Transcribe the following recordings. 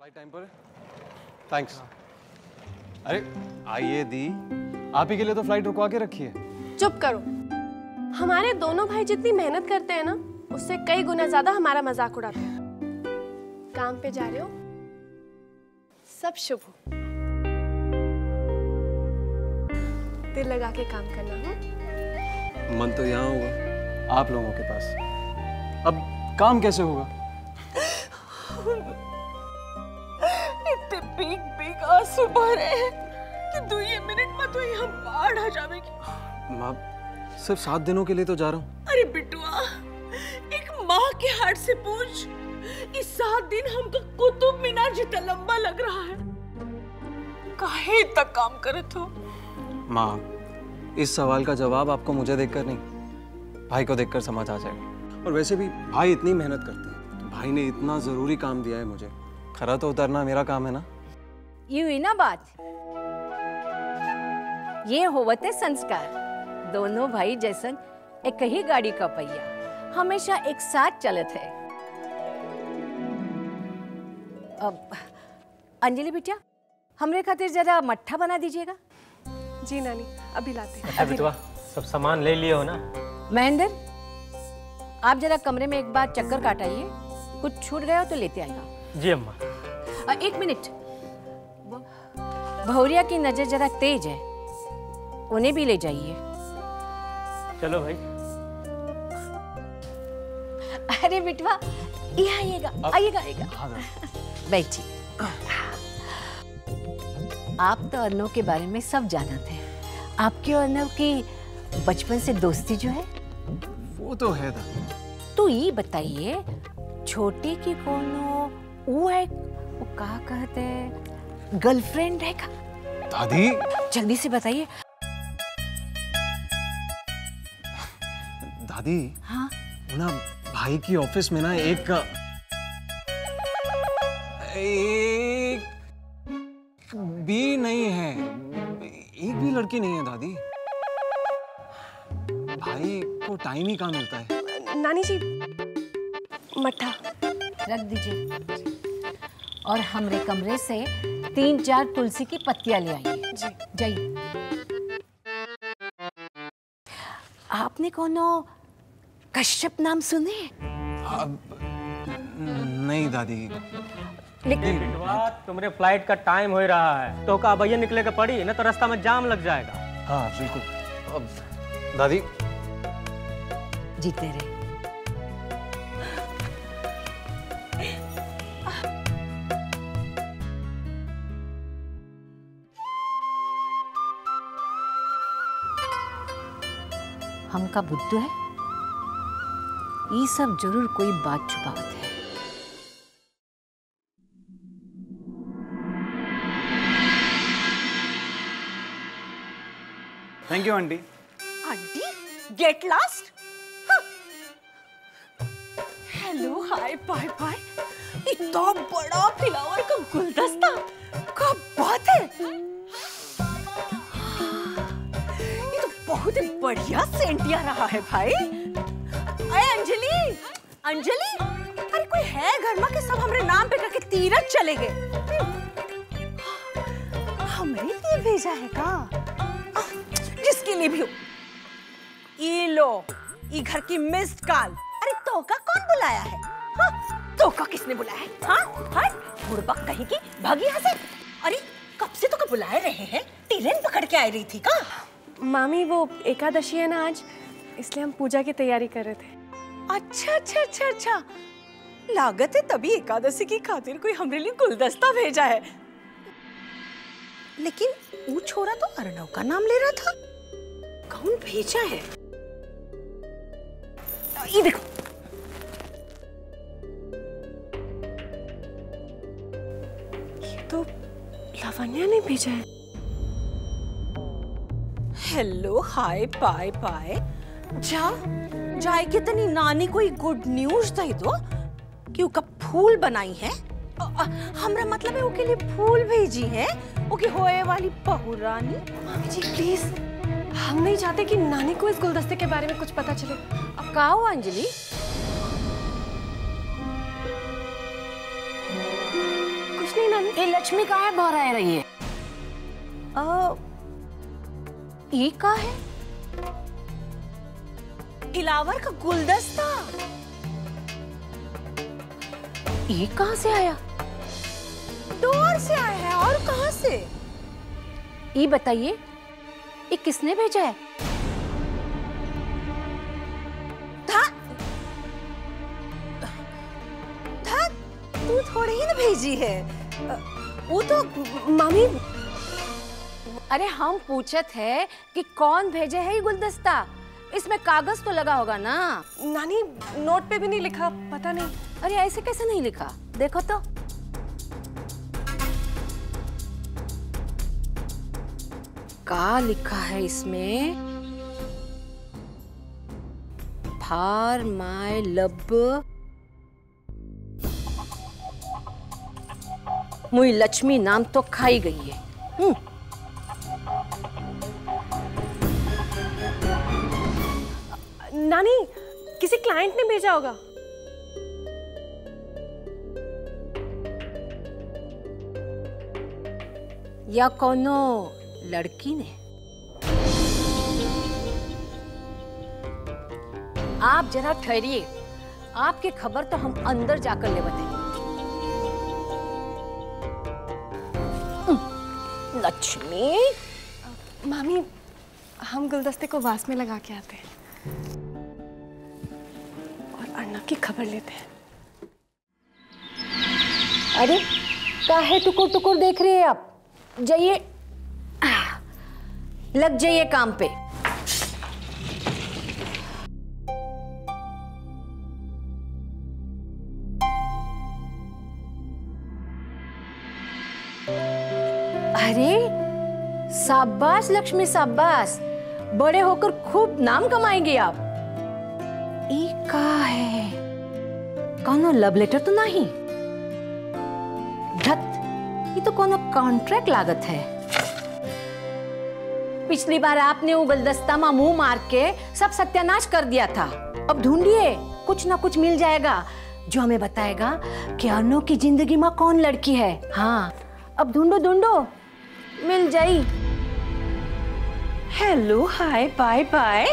Flight time पर। Thanks. अरे आइए दी, आप ही के लिए तो फ्लाइट रुकवा के रखी है। चुप करो। हमारे दोनों भाई जितनी मेहनत करते हैं ना, उससे कई गुना ज्यादा हमारा मजाक उड़ाते हैं। काम पे जा रहे हो, सब शुभ हो। दिल लगा के काम करना है। मन तो यहाँ होगा आप लोगों के पास, अब काम कैसे होगा? इतने बिग बिग आंसू बह रहे हैं कि 2 मिनट में तो यहाँ बाढ़ आ जाएगी। माँ, सिर्फ 7 दिनों के लिए तो जा रहा हूँ। अरे बिटुआ, एक माँ के हार्ट से पूछ, इस 7 दिन हमको कुतुब मीनार जितना लंबा लग रहा है। काहे तक काम करत हो? माँ, इस सवाल का जवाब आपको मुझे देखकर नहीं, भाई को देखकर समझ आ जाएगा। और वैसे भी भाई इतनी मेहनत करते हैं, तो भाई ने इतना जरूरी काम दिया है मुझे, खरा तो उतरना मेरा काम है ना। ये हुई ना बात। ये होवते संस्कार। दोनों भाई जैसन एक ही गाड़ी का पहिया हमेशा एक साथ चलत है। अब अंजलि बिटिया, हमरे खातिर जरा मट्ठा बना दीजिएगा। जी नानी, अभी लाते हैं। अच्छा बिटवा, सब सामान ले लिए हो ना? महेंद्र, आप जरा कमरे में एक बार चक्कर काटाइए, कुछ छूट गया हो तो लेते आइएगा। जी अम्मा। 1 मिनट, भौरिया की नजर जरा तेज है, उन्हें भी ले जाइए। चलो भाई। अरे बिटवा, ये आइएगा, आइएगा आइएगा। बैठिए। आप तो अर्नव के बारे में सब जानते हैं। आपके और अर्नव की बचपन से दोस्ती जो है वो तो है दा। तो ये बताइए, छोटे की कोनो वो है, वो कहा कहते हैं, गर्लफ्रेंड है का? दादी जल्दी से बताइए। दादी, हाँ ना भाई की ऑफिस में ना एक भी नहीं है, एक भी लड़की नहीं है दादी। भाई को टाइम ही कहाँ मिलता है। नानी जी, मट्ठा रख दीजिए, और हमरे कमरे से 3-4 तुलसी की पत्तियां ले आइए। जी। जाइए। आपने कोनो कश्यप नाम सुने? अब नहीं दादी। लेकिन बिटवा, तुम्हारे फ्लाइट का टाइम हो रहा है, तो का भैया निकले का पड़ी ना, तो रास्ता में जाम लग जाएगा। हाँ बिल्कुल। अब दादी जीते रहे। हमका बुद्धू है, ये सब जरूर कोई बात छुपावत है। Thank you aunty. Aunty, get lost. Hello, hi bye bye. इतना बड़ा फ्लावर का गुलदस्ता, क्या बात है। ये तो बहुत ही बढ़िया सेंटिया रहा है भाई। अरे अंजलि, अंजलि, अरे कोई है घर में कि सब हमरे नाम पे करके तीरथ चले गए? हमरे लिए भेजा है का? जिसके लिए भी हो। ये लो, ये घर की मिस्ड कॉल। अरे तोका कौन बुलाया है? हाँ, तोका किसने बुलाया है? हाँ, हाँ, बुड़बक कहीं की, भागी यहाँ से। अरे कब से तो बुलाए रहे हैं, ट्रेन पकड़ के आ रही थी का? मामी, वो एकादशी है ना आज, इसलिए हम पूजा की तैयारी कर रहे थे। अच्छा अच्छा अच्छा अच्छा, लागत है तभी एकादशी की खातिर कोई हमरे लिए गुलदस्ता भेजा है। लेकिन वो छोरा तो अर्नव का नाम ले रहा था। कौन भेजा है? ये देखो। ये तो लावण्या ने भेजा है। Hello, hi bye bye. जा जाए कि तनी नानी कोई गुड न्यूज दे दो कि उसका फूल बनाई है। हमरा मतलब है उसके लिए फूल भेजी है, ओके होए वाली बहू रानी। मामी जी प्लीज, हम नहीं चाहते कि नानी को इस गुलदस्ते के बारे में कुछ पता चले। अब कहा हुआ अंजलि? कुछ कुछ नहीं नानी। ये लक्ष्मी कहाँ है बाहर आ रही है? ये कहाँ है? फ्लावर का गुलदस्ता। ये कहाँ से आया? डोर से आया है, और कहाँ से? ये बताइए, ये किसने भेजा है? तू थोड़ी ही ना भेजी है, वो तो मामी। अरे हम पूछे थे कि कौन भेजे है ये गुलदस्ता, इसमें कागज तो लगा होगा ना। नानी नोट पे भी नहीं लिखा, पता नहीं। अरे ऐसे कैसे नहीं लिखा, देखो तो। क्या लिखा है इसमें? फॉर माय लव मुई लक्ष्मी नाम तो खाई गई है। नानी किसी क्लाइंट ने भेजा होगा। या कोनो लड़की ने। आप जरा ठहरिए, आपकी खबर तो हम अंदर जाकर ले बताएंगे। लक्ष्मी, मामी हम गुलदस्ते को वास में लगा के आते हैं और अर्नब की खबर लेते हैं। अरे काहे टुकुर टुकुर देख रहे हैं आप? जाइए, लग जाइए काम पे। अरे शाबाश लक्ष्मी शाबाश, बड़े होकर खूब नाम कमाएंगे आप। ये का है? कौनो लव लेटर तो नहीं? धत, ये तो कोनो कॉन्ट्रैक्ट लागत है। पिछली बार आपने वो गुलदस्ता में मुंह मार के सब सत्यानाश कर दिया था। अब ढूंढिए, कुछ ना कुछ मिल जाएगा जो हमें बताएगा कि अर्नो की जिंदगी में कौन लड़की है। हाँ, अब ढूंढो ढूंढो, मिल जाई। Hello, hi, bye bye.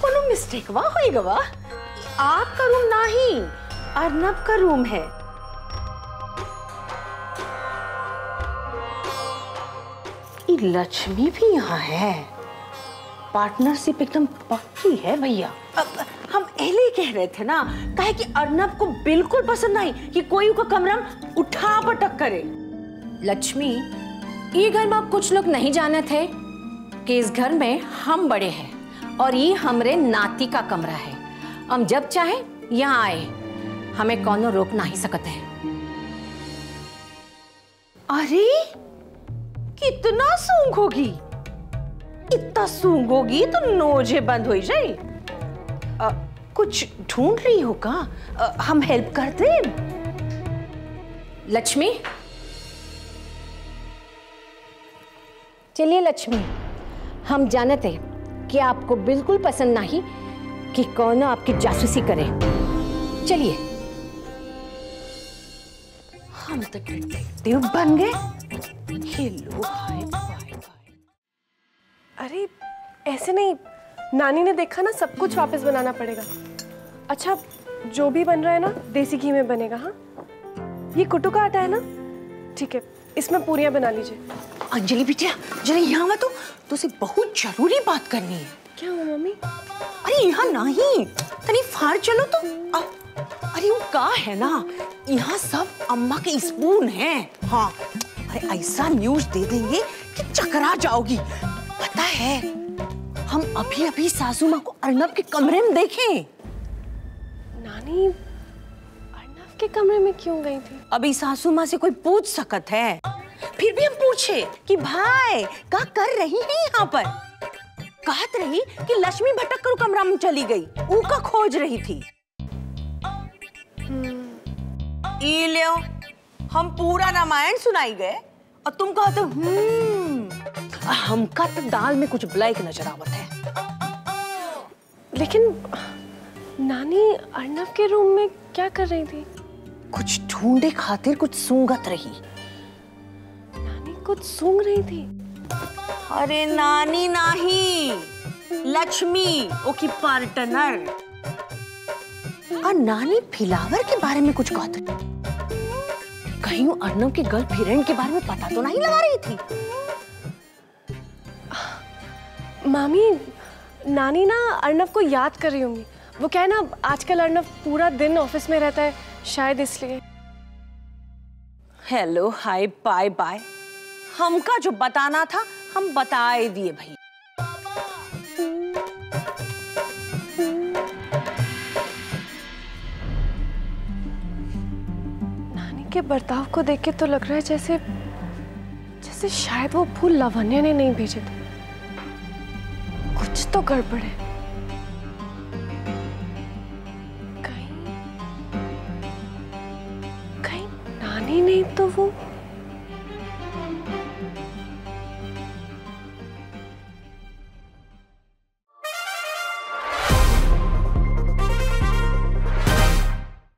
कोनो मिस्टेक वा होएगा वा? आपका रूम नहीं, अर्नब का रूम है। ये लक्ष्मी भी यहाँ है। पार्टनरशिप एकदम पक्की है भैया। अब हम पहले कह रहे थे ना, कहे कि अर्नब को बिल्कुल पसंद नहीं कि कोई उसका कमरा उठा पटक करे। लक्ष्मी, ये घर में कुछ लोग नहीं जाने थे कि इस घर में हम बड़े हैं और ये हमरे नाती का कमरा है। हम जब चाहे यहाँ आए, हमें कौनो रोक नहीं सकते हैं। अरे कितना सूंघोगी, इतना सूंघोगी तो नोजे बंद हो जाए। कुछ ढूंढ रही हो का? हम हेल्प कर दें? लक्ष्मी, चलिए लक्ष्मी, हम जानते कि आपको बिल्कुल पसंद नहीं कि कौन आपकी जासूसी करे। चलिए। हम तो डिटेक्टिव बन गए। Hello, hi, bye bye. अरे ऐसे नहीं, नानी ने देखा ना, सब कुछ वापस बनाना पड़ेगा। अच्छा, जो भी बन रहा है ना देसी घी में बनेगा। हाँ, ये कुट्टू का आटा है ना? ठीक है, इसमें पूरियां बना लीजिए। अंजलि बिटिया, जरा यहाँ तो तुझसे बहुत जरूरी बात करनी है। क्या हुआ मम्मी? अरे यहाँ नहीं, तनी फार चलो तो। अरे वो का है ना, यहाँ सब अम्मा के स्पून हैं। हाँ, अरे ऐसा न्यूज दे देंगे कि चकरा जाओगी। पता है, हम अभी अभी सासू माँ को अर्नब के कमरे में देखे। नानी अर्नब के कमरे में क्यों गई थी? अभी सासू माँ से कोई पूछ सकत है? फिर भी हम पूछे कि भाई क्या कर रही है यहाँ पर? कहत रही कि लक्ष्मी भटक कर कमरा में चली गई, ऊका खोज रही थी। ई लो, हम पूरा रामायण सुनाई गए और तुम कहते हमका तो दाल में कुछ ब्लैक नजर आवत है। लेकिन नानी अर्नव के रूम में क्या कर रही थी? कुछ ढूंढे खातिर कुछ सूंघत रही। नानी कुछ सूंघ रही थी। अरे नानी नहीं, लक्ष्मी ओकी पार्टनर। और नानी फिलावर के बारे में कुछ कहत रही। कहीं अर्नव के गर्लफ्रेंड के बारे में पता तो नहीं लगा रही थी? मामी, नानी ना अर्नव को याद कर रही होंगी। वो क्या है ना, आजकल अर्नव पूरा दिन ऑफिस में रहता है, शायद इसलिए। Hello, hi, bye bye. हमका जो बताना था हम बता ही दिए भाई। नानी के बर्ताव को देख के तो लग रहा है जैसे शायद वो फूल लावण्या ने नहीं भेजे थे। कुछ तो गड़बड़ है। कहीं नानी नहीं तो वो